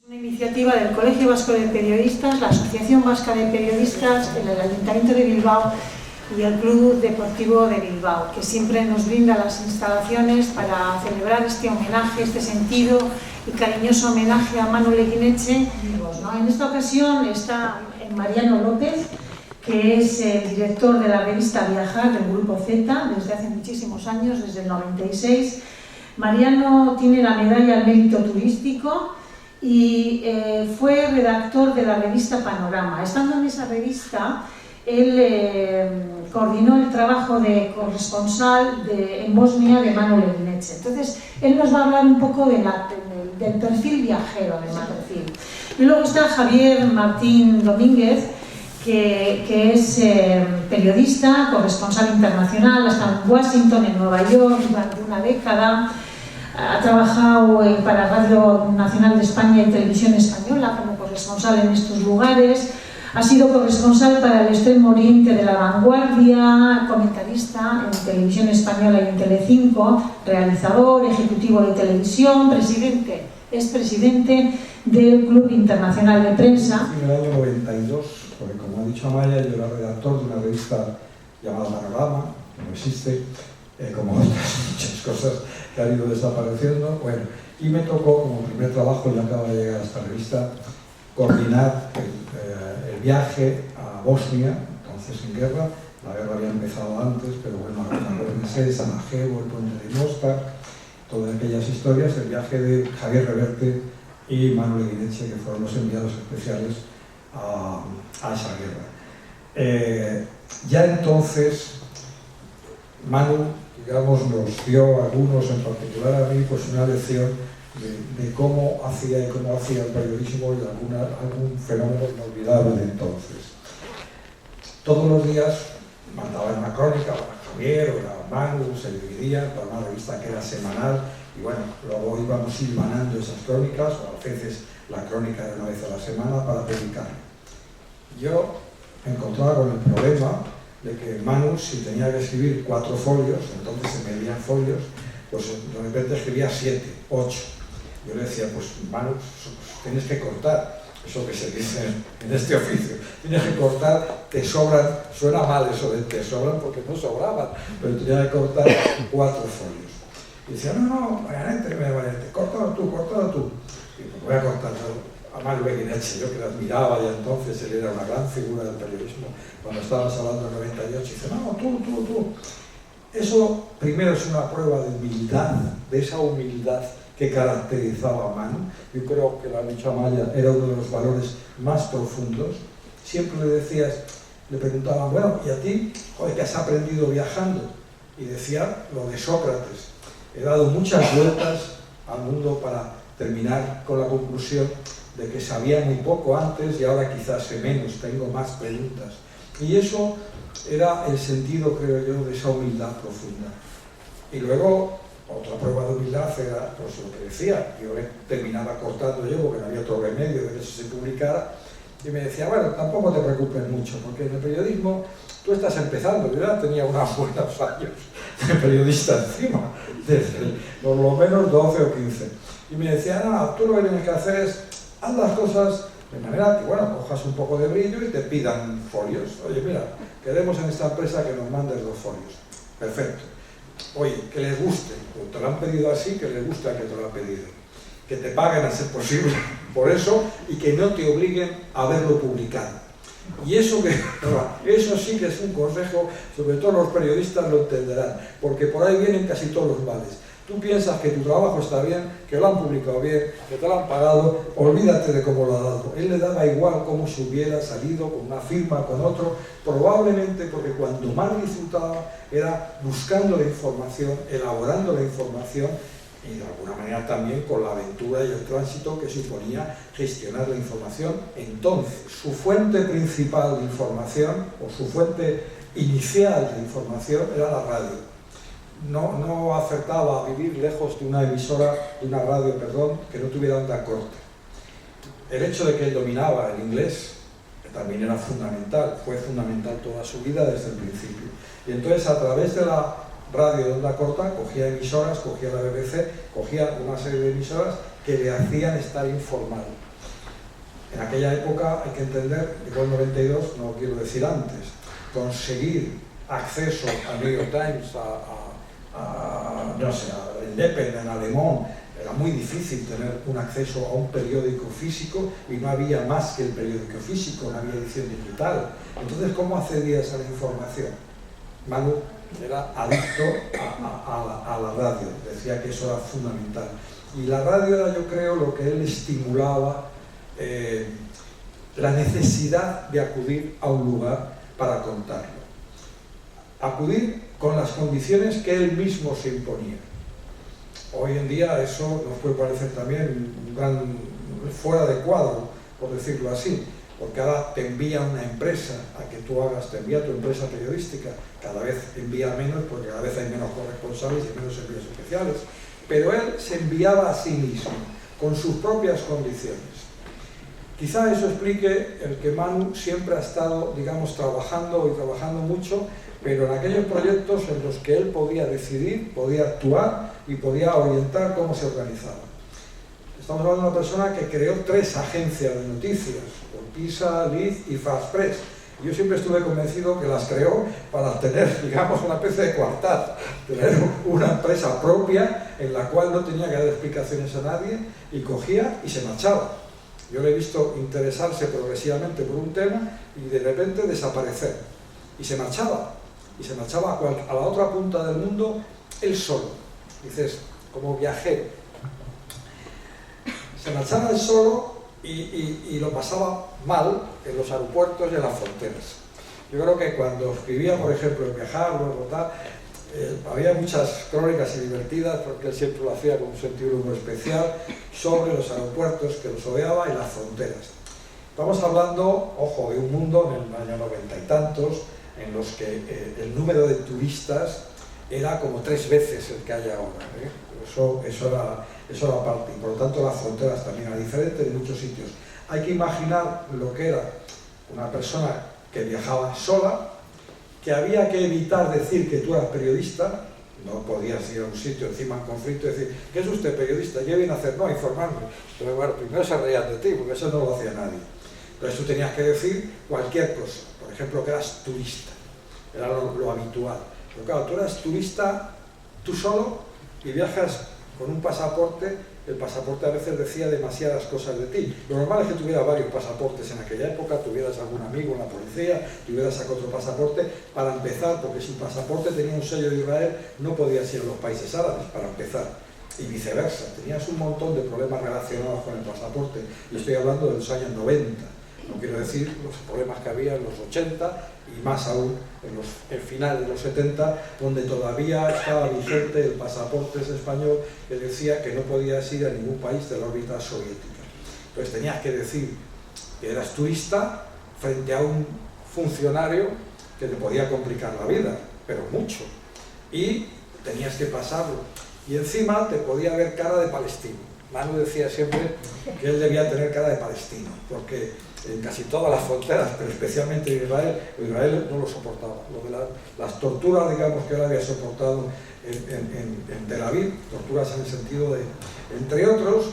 Una iniciativa del Colegio Vasco de Periodistas, la Asociación Vasca de Periodistas, el Ayuntamiento de Bilbao y el Club Deportivo de Bilbao, que siempre nos brinda las instalaciones para celebrar este homenaje, este sentido y cariñoso homenaje a Manu Leguineche. En esta ocasión está Mariano López, que es el director de la revista Viajar del Grupo Z desde hace muchísimos años, desde el 96. Mariano tiene la medalla al mérito turístico y fue redactor de la revista Panorama. Estando en esa revista, él coordinó el trabajo de corresponsal en Bosnia de Manu Leguineche. Entonces, él nos va a hablar un poco del perfil viajero de Manu. Y luego está Javier Martín Domínguez, que es periodista, corresponsal internacional, ha estado en Washington, en Nueva York durante una década. Ha trabajado para Radio Nacional de España y Televisión Española como corresponsal en estos lugares. Ha sido corresponsal para el Extremo Oriente de La Vanguardia, comentarista en Televisión Española y en Telecinco, realizador, ejecutivo de televisión, es presidente del Club Internacional de Prensa. En el año 92, porque como ha dicho Amaya, yo era redactor de una revista llamada Panorama, que no existe, como otras muchas cosas que han ido desapareciendo. Bueno, y me tocó, como primer trabajo, ya acaba de llegar a esta revista, coordinar el viaje a Bosnia, entonces en guerra. La guerra había empezado antes, pero bueno, acuérdense, Sarajevo, el puente de Mostar, todas aquellas historias, el viaje de Javier Reverte y Manu Leguineche, que fueron los enviados especiales a esa guerra. Ya entonces, Manu, digamos, nos dio a algunos, en particular a mí, pues una lección de cómo hacía el periodismo y algún fenómeno inolvidable de entonces. Todos los días mandaba una crónica, para Javier o era Manu, se dividía para una revista que era semanal, y bueno, luego íbamos hilvanando esas crónicas, o a veces la crónica de una vez a la semana para publicar. Yo me encontraba con el problema de que Manu, si tenía que escribir 4 folios, entonces se medían folios, pues de repente escribía 7, 8. Yo le decía, pues Manu, tienes que cortar, eso que se dice en este oficio, tienes que cortar, te sobran, suena mal eso de te sobran porque no sobraban, pero tenía que cortar 4 folios. Y decía, no, Marianete, córtalo tú. Y pues voy a cortarlo a Manu Leguineche, yo que lo admiraba ya entonces, él era una gran figura del periodismo, cuando estábamos hablando del 98, y dice, no, tú. Eso primero es una prueba de humildad, de esa humildad que caracterizaba a Manu. Yo creo que, lo ha dicho Amaya, era uno de los valores más profundos. Siempre le preguntaban, bueno, ¿y a ti? Joder, ¿qué has aprendido viajando? Y decía lo de Sócrates. He dado muchas vueltas al mundo para terminar con la conclusión de que sabía muy poco antes y ahora quizás sé menos, tengo más preguntas. Y eso era el sentido, creo yo, de esa humildad profunda. Y luego, otra prueba de humildad era pues, lo que decía. Yo terminaba cortando yo porque no había otro remedio de que eso se publicara. Y me decía, bueno, tampoco te preocupes mucho, porque en el periodismo tú estás empezando. Yo ya tenía unos buenos años de periodista encima, desde por lo menos 12 o 15. Y me decía, no, tú lo que tienes que hacer es haz las cosas de manera que, bueno, cojas un poco de brillo y te pidan folios. Oye, mira, queremos en esta empresa que nos mandes 2 folios. Perfecto. Oye, que les guste, o te lo han pedido así, que les guste a que te lo han pedido. Que te paguen a ser posible por eso y que no te obliguen a verlo publicado. Y eso sí que es un consejo, sobre todo los periodistas lo entenderán, porque por ahí vienen casi todos los males. Tú piensas que tu trabajo está bien, que lo han publicado bien, que te lo han pagado, olvídate de cómo lo ha dado. Él le daba igual cómo se hubiera salido con una firma, con otro, probablemente porque cuando más disfrutaba era buscando la información, elaborando la información y de alguna manera también con la aventura y el tránsito que suponía gestionar la información. Entonces, su fuente principal de información o su fuente inicial de información era la radio. No acertaba a vivir lejos de una emisora, de una radio, que no tuviera onda corta. El hecho de que él dominaba el inglés, que también era fundamental, fue fundamental toda su vida desde el principio. Y entonces a través de la radio de onda corta cogía emisoras, cogía la BBC, cogía una serie de emisoras que le hacían estar informado. En aquella época hay que entender, llegó el 92, no quiero decir antes, conseguir acceso a New York Times, no sé, a Independent, en alemán, era muy difícil tener un acceso a un periódico físico y no había más que el periódico físico, no había edición digital. Entonces, ¿cómo accedías a la información? Manu era adicto a la radio, decía que eso era fundamental. Y la radio era, yo creo, lo que él estimulaba, la necesidad de acudir a un lugar para contarlo. Acudir con las condiciones que él mismo se imponía. Hoy en día eso nos puede parecer también un gran fuera de cuadro, por decirlo así, porque ahora te envía una empresa a que tú hagas, te envía tu empresa periodística, cada vez envía menos porque cada vez hay menos corresponsales y menos envíos especiales, pero él se enviaba a sí mismo, con sus propias condiciones. Quizá eso explique el que Manu siempre ha estado, digamos, trabajando mucho, pero en aquellos proyectos en los que él podía decidir, podía actuar y podía orientar cómo se organizaba. Estamos hablando de una persona que creó 3 agencias de noticias, Urquiza, Liz y Fast Press. Yo siempre estuve convencido que las creó para tener, digamos, una especie de coartada, tener una empresa propia en la cual no tenía que dar explicaciones a nadie y cogía y se marchaba. Yo le he visto interesarse progresivamente por un tema y de repente desaparecer. Y se marchaba. Y se marchaba a la otra punta del mundo él solo. Dices, como viajero. Se marchaba él solo y lo pasaba mal en los aeropuertos y en las fronteras. Yo creo que cuando escribía, por ejemplo, en Viajar, luego tal, había muchas crónicas y divertidas, porque él siempre lo hacía con un sentido muy especial, sobre los aeropuertos que los odiaba y las fronteras. Estamos hablando, ojo, de un mundo en el año 90 y tantos, en los que el número de turistas era como 3 veces el que hay ahora. Eso era parte, y por lo tanto las fronteras también eran diferentes en muchos sitios. Hay que imaginar lo que era una persona que viajaba sola, que había que evitar decir que tú eras periodista, no podías ir a un sitio encima en conflicto y decir, ¿qué es usted periodista? ¿Qué viene a hacer? No, a informarme. Pero bueno, primero se reían de ti, porque eso no lo hacía nadie. Entonces tú tenías que decir cualquier cosa, por ejemplo, que eras turista, era lo habitual. Pero claro, tú eras turista tú solo y viajas con un pasaporte, el pasaporte a veces decía demasiadas cosas de ti. Lo normal es que tuvieras varios pasaportes en aquella época, tuvieras algún amigo en la policía, tuvieras sacado otro pasaporte para empezar, porque si el pasaporte tenía un sello de Israel, no podías ir a los países árabes para empezar. Y viceversa, tenías un montón de problemas relacionados con el pasaporte, y estoy hablando de los años 90. No quiero decir los problemas que había en los 80 y más aún en el final de los 70, donde todavía estaba vigente el pasaporte español que decía que no podías ir a ningún país de la órbita soviética. Entonces tenías que decir que eras turista frente a un funcionario que te podía complicar la vida, pero mucho. Y tenías que pasarlo. Y encima te podía ver cara de palestino. Manu decía siempre que él debía tener cara de palestino, porque en casi todas las fronteras, pero especialmente en Israel no lo soportaba. Lo de las torturas, digamos, que él había soportado en Tel Aviv, torturas en el sentido de, entre otros,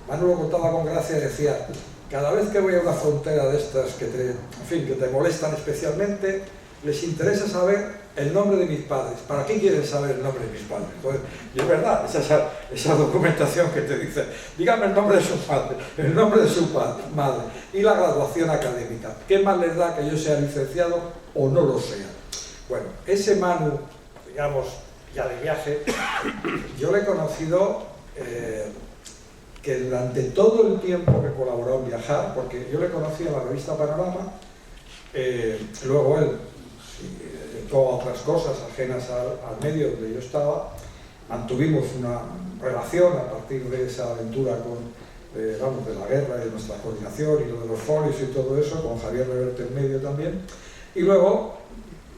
Manu lo contaba con gracia y decía, cada vez que voy a una frontera de estas que te molestan especialmente, les interesa saber el nombre de mis padres. ¿Para qué quieren saber el nombre de mis padres? Entonces, y es verdad, esa documentación que te dice, dígame el nombre de su padre, el nombre de su madre y la graduación académica. ¿Qué más les da que yo sea licenciado o no lo sea? Bueno, ese Manu, digamos, ya de viaje, yo le he conocido que durante todo el tiempo que colaboró en Viajar, porque yo le conocí en la revista Panorama, luego él todas otras cosas ajenas al medio donde yo estaba, mantuvimos una relación a partir de esa aventura de la guerra y de nuestra coordinación y lo de los folios y todo eso, con Javier Reverte en medio también, y luego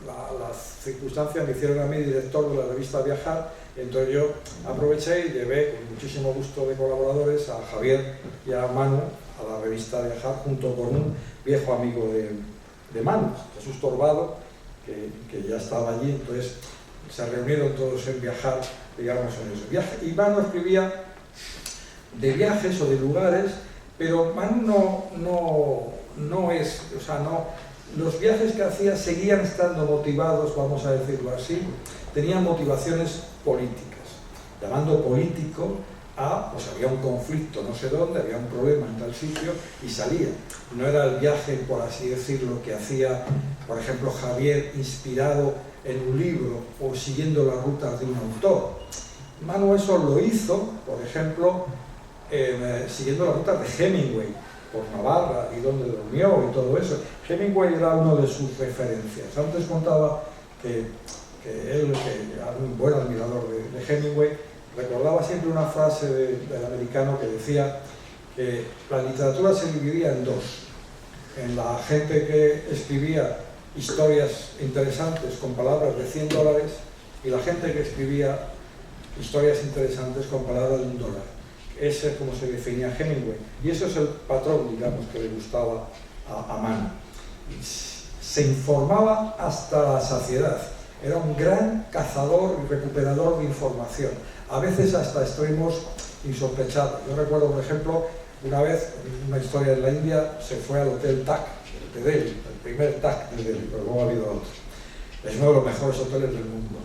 las circunstancias me hicieron a mí director de la revista Viajar, entonces yo aproveché y llevé con muchísimo gusto de colaboradores a Javier y a Manu a la revista Viajar, junto con un viejo amigo de Manu, Jesús Torbado, que ya estaba allí. Entonces se reunieron todos en Viajar, digamos, en ese viaje. Y Manu escribía de viajes o de lugares Pero Manu no es, o sea, los viajes que hacía seguían estando motivados, vamos a decirlo así, tenían motivaciones políticas. Llamando político pues había un conflicto no sé dónde, había un problema en tal sitio y salía. No era el viaje, por así decirlo, que hacía, por ejemplo, Javier, inspirado en un libro o siguiendo las rutas de un autor. Manu eso lo hizo, por ejemplo, siguiendo las rutas de Hemingway, por Navarra y donde durmió y todo eso. Hemingway era uno de sus referencias. Antes contaba que él, que era un buen admirador de Hemingway, recordaba siempre una frase del americano que decía que la literatura se dividía en dos: en la gente que escribía historias interesantes con palabras de $100 y la gente que escribía historias interesantes con palabras de $1. Ese es como se definía Hemingway, y eso es el patrón, digamos, que le gustaba a Manu. Se informaba hasta la saciedad, era un gran cazador y recuperador de información, a veces hasta extremos insospechados. Yo recuerdo, por ejemplo, una vez, en una historia en la India, se fue al Hotel Taj de Delhi, el primer Taj de Delhi, pero luego ha habido otros. Es uno de los mejores hoteles del mundo.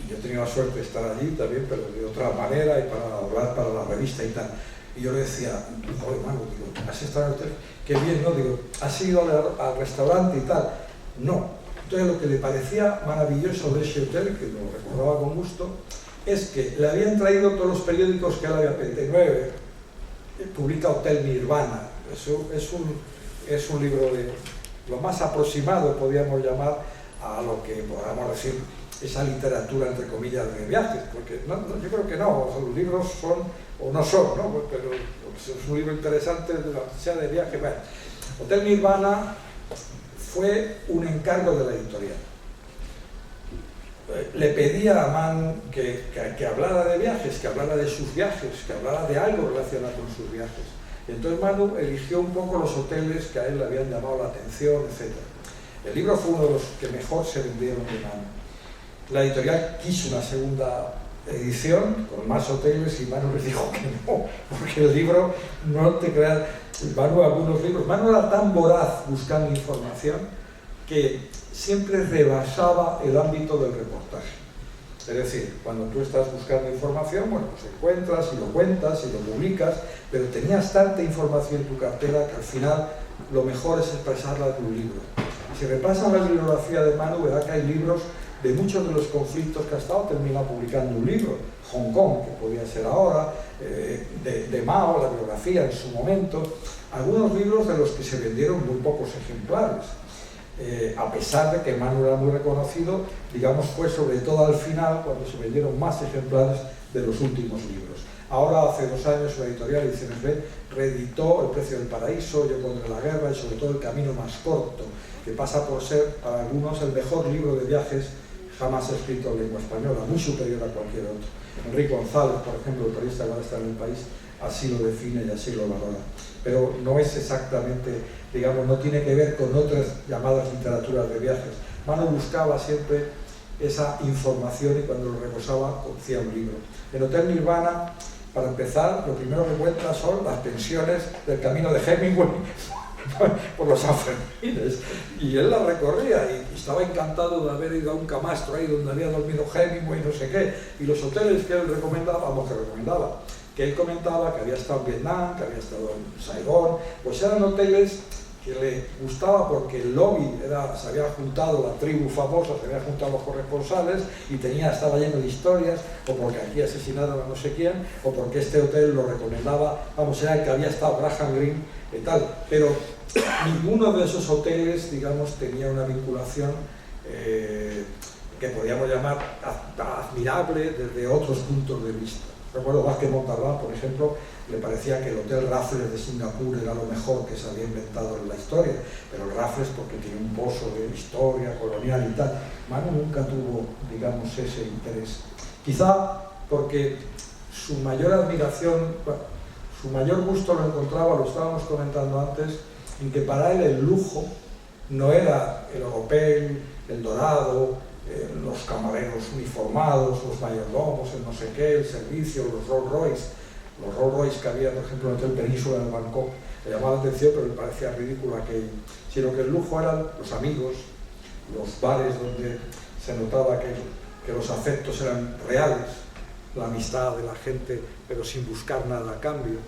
Y yo he tenido la suerte de estar allí también, pero de otra manera y para hablar para la revista y tal. Y yo le decía, joder, Manu, digo, ¿has estado en el hotel? Qué bien, ¿no? Digo, ¿has ido al restaurante y tal? No. Entonces lo que le parecía maravilloso de ese hotel, que lo recordaba con gusto, es que le habían traído todos los periódicos que él había pedido. Publica Hotel Nirvana. Eso es un libro de lo más aproximado, podríamos llamar, a lo que podamos decir esa literatura, entre comillas, de viajes, porque yo creo que no, o sea, los libros son o no son, ¿no? Pero es un libro interesante, sea de viaje. Bueno, Hotel Nirvana fue un encargo de la editorial. Le pedía a Manu que hablara de viajes, que hablara de sus viajes, que hablara de algo relacionado con sus viajes. Y entonces Manu eligió un poco los hoteles que a él le habían llamado la atención, etc. El libro fue uno de los que mejor se vendieron de Manu. La editorial quiso una segunda edición con más hoteles y Manu les dijo que no, porque el libro, no te creas, Manu algunos libros, Manu era tan voraz buscando información que siempre rebasaba el ámbito del reportaje. Es decir, cuando tú estás buscando información, bueno, pues encuentras y lo cuentas y lo publicas, pero tenías tanta información en tu cartera que al final lo mejor es expresarla en un libro. Si repasan la bibliografía de Manu, verá que hay libros de muchos de los conflictos que ha estado, termina publicando un libro. Hong Kong, que podía ser ahora, de Mao, la biografía en su momento, algunos libros de los que se vendieron muy pocos ejemplares. A pesar de que Manu era muy reconocido, digamos, fue sobre todo al final cuando se vendieron más ejemplares de los últimos libros. Ahora, hace 2 años, la editorial Ediciones B reeditó El precio del paraíso, Yo contra la guerra y sobre todo El camino más corto, que pasa por ser, para algunos, el mejor libro de viajes jamás escrito en lengua española, muy superior a cualquier otro. Enrique González, por ejemplo, el periodista que ahora está en el País, así lo define y así lo valora. Pero no es exactamente, digamos, no tiene que ver con otras llamadas literaturas de viajes. Manu buscaba siempre esa información y cuando lo reposaba hacía un libro. En Hotel Nirvana, para empezar, lo primero que cuenta son las pensiones del camino de Hemingway por los Sanfermines, y él la recorría y estaba encantado de haber ido a un camastro ahí donde había dormido Hemingway, no sé qué, y los hoteles que él recomendaba, que él comentaba que había estado en Vietnam, que había estado en Saigón, pues eran hoteles que le gustaba porque el lobby se había juntado, la tribu famosa, se había juntado los corresponsales y estaba lleno de historias, o porque aquí asesinaron a no sé quién, o porque este hotel lo recomendaba, era el que había estado Graham Greene y tal, pero ninguno de esos hoteles, digamos, tenía una vinculación que podríamos llamar admirable desde otros puntos de vista. Recuerdo Vázquez Montalbán, por ejemplo, le parecía que el Hotel Raffles de Singapur era lo mejor que se había inventado en la historia, pero el Raffles porque tiene un pozo de historia colonial y tal. Manu nunca tuvo, digamos, ese interés. Quizá porque su mayor admiración, su mayor gusto lo encontraba, lo estábamos comentando antes, en que para él el lujo no era el Oropel, el Dorado, los camareros uniformados, los mayordomos, el no sé qué, el servicio, los Rolls Royce. los Rolls Royce que había, por ejemplo, en el Hotel Península en Bangkok, le llamaba la atención, pero me parecía ridículo aquello. Sino que el lujo eran los amigos, los bares donde se notaba que los afectos eran reales, la amistad de la gente, pero sin buscar nada a cambio.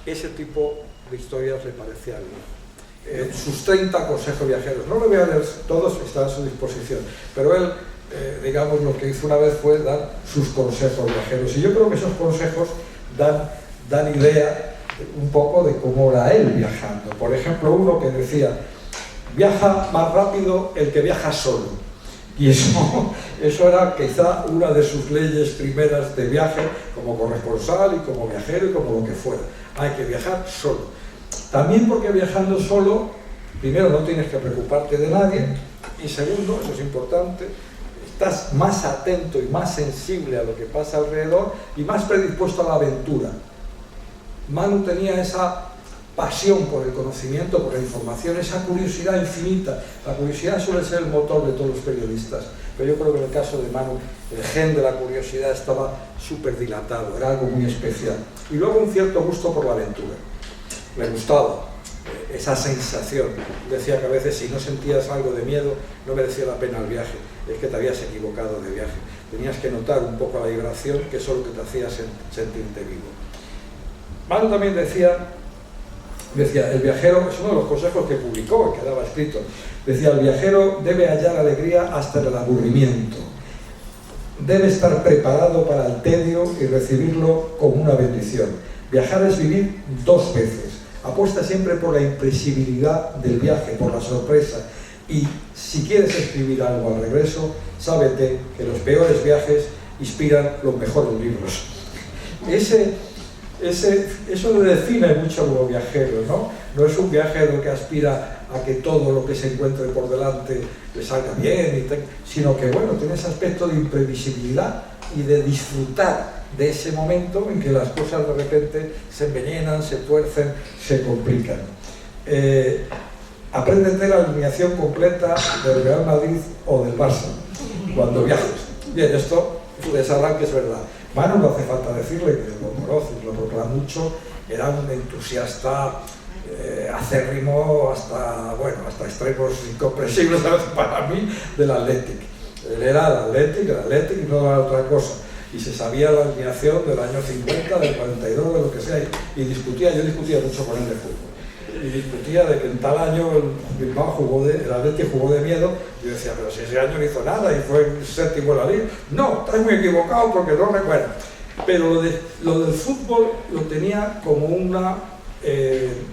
Ese tipo de historias le parecía bien. Sus 30 consejos viajeros, no lo voy a leer todos, están a su disposición, pero él, digamos, lo que hizo una vez fue dar sus consejos viajeros, y yo creo que esos consejos dan idea un poco de cómo era él viajando. Por ejemplo, uno que decía: viaja más rápido el que viaja solo. Y eso era quizá una de sus leyes primeras de viaje, como corresponsal y como viajero y como lo que fuera. Hay que viajar solo. También porque viajando solo, primero, no tienes que preocuparte de nadie, y segundo, eso es importante, estás más atento y más sensible a lo que pasa alrededor y más predispuesto a la aventura. Manu tenía esa pasión por el conocimiento, por la información, esa curiosidad infinita. La curiosidad suele ser el motor de todos los periodistas, pero yo creo que en el caso de Manu el gen de la curiosidad estaba súper dilatado, era algo muy especial. Y luego un cierto gusto por la aventura. Me gustaba esa sensación. Decía que a veces si no sentías algo de miedo no merecía la pena el viaje, es que te habías equivocado de viaje. Tenías que notar un poco la vibración, que eso es lo que te hacía sentirte vivo. Manu también decía, el viajero, es uno de los consejos que publicó, que quedaba escrito, decía: el viajero debe hallar alegría hasta en el aburrimiento, debe estar preparado para el tedio y recibirlo como una bendición. Viajar es vivir dos veces. Apuesta siempre por la imprevisibilidad del viaje, por la sorpresa, y si quieres escribir algo al regreso, sábete que los peores viajes inspiran los mejores libros. Eso le define mucho como viajero, ¿no? No es un viajero que aspira a que todo lo que se encuentre por delante le salga bien, sino que, bueno, tiene ese aspecto de imprevisibilidad y de disfrutar de ese momento en que las cosas de repente se envenenan, se tuercen, se complican. Apréndete la alineación completa del Real Madrid o del Barça cuando viajes. Bien, esto de ese arranque es verdad. Manu, no hace falta decirle, que lo conoces, lo proclama mucho, era un entusiasta acérrimo hasta extremos incomprensibles a veces para mí del Athletic. Él era el Athletic y no era otra cosa. Y se sabía la alineación del año 50, del 42, de lo que sea, y yo discutía mucho con él de fútbol. Y discutía de que en tal año el Bilbao el Athletic jugó de miedo, y yo decía: pero si ese año no hizo nada y fue el séptimo en la liga. No, estás muy equivocado porque no recuerdo. Pero lo del fútbol lo tenía como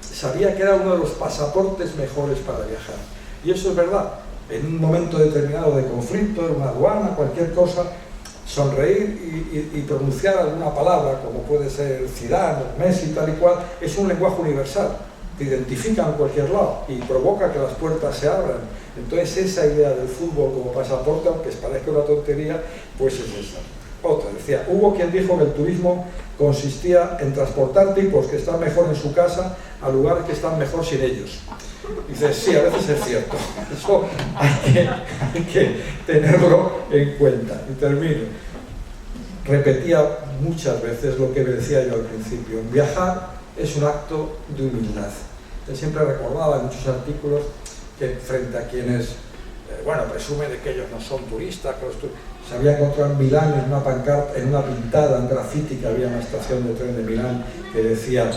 sabía que era uno de los pasaportes mejores para viajar. Y eso es verdad. En un momento determinado de conflicto, en una aduana, cualquier cosa, sonreír y pronunciar alguna palabra, como puede ser Zidane, Messi, tal y cual, es un lenguaje universal. Te identifica en cualquier lado y provoca que las puertas se abran. Entonces esa idea del fútbol como pasaporte, aunque parezca una tontería, pues es esa. Otra, decía, hubo quien dijo que el turismo consistía en transportar tipos que están mejor en su casa a lugares que están mejor sin ellos. Dice, sí, a veces es cierto. Eso hay que tenerlo en cuenta. Y termino. Repetía muchas veces lo que me decía yo al principio. Viajar es un acto de humildad. Él siempre recordaba en muchos artículos que frente a quienes, presumen de que ellos no son turistas, se había encontrado en Milán en una pancarta, en una pintada, un graffiti que había en la estación de tren de Milán, que decía: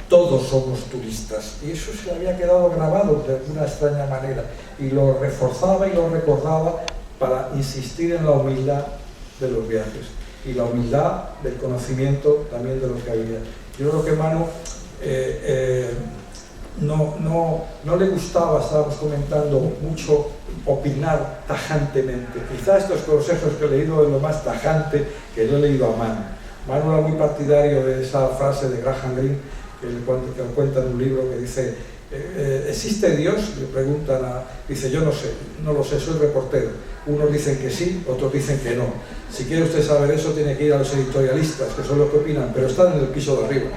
todos somos turistas. Y eso se le había quedado grabado de alguna extraña manera, y lo reforzaba y lo recordaba para insistir en la humildad de los viajes y la humildad del conocimiento también de lo que había. Yo creo que Manu no le gustaba, estábamos comentando, mucho opinar tajantemente. Quizá estos consejos que he leído es lo más tajante que lo he leído a Manu. Manu era muy partidario de esa frase de Graham Greene, que cuenta en un libro, que dice: ¿existe Dios? Le preguntan dice: yo no sé, no lo sé, soy reportero. Unos dicen que sí, otros dicen que no. Si quiere usted saber eso, tiene que ir a los editorialistas, que son los que opinan, pero están en el piso de arriba.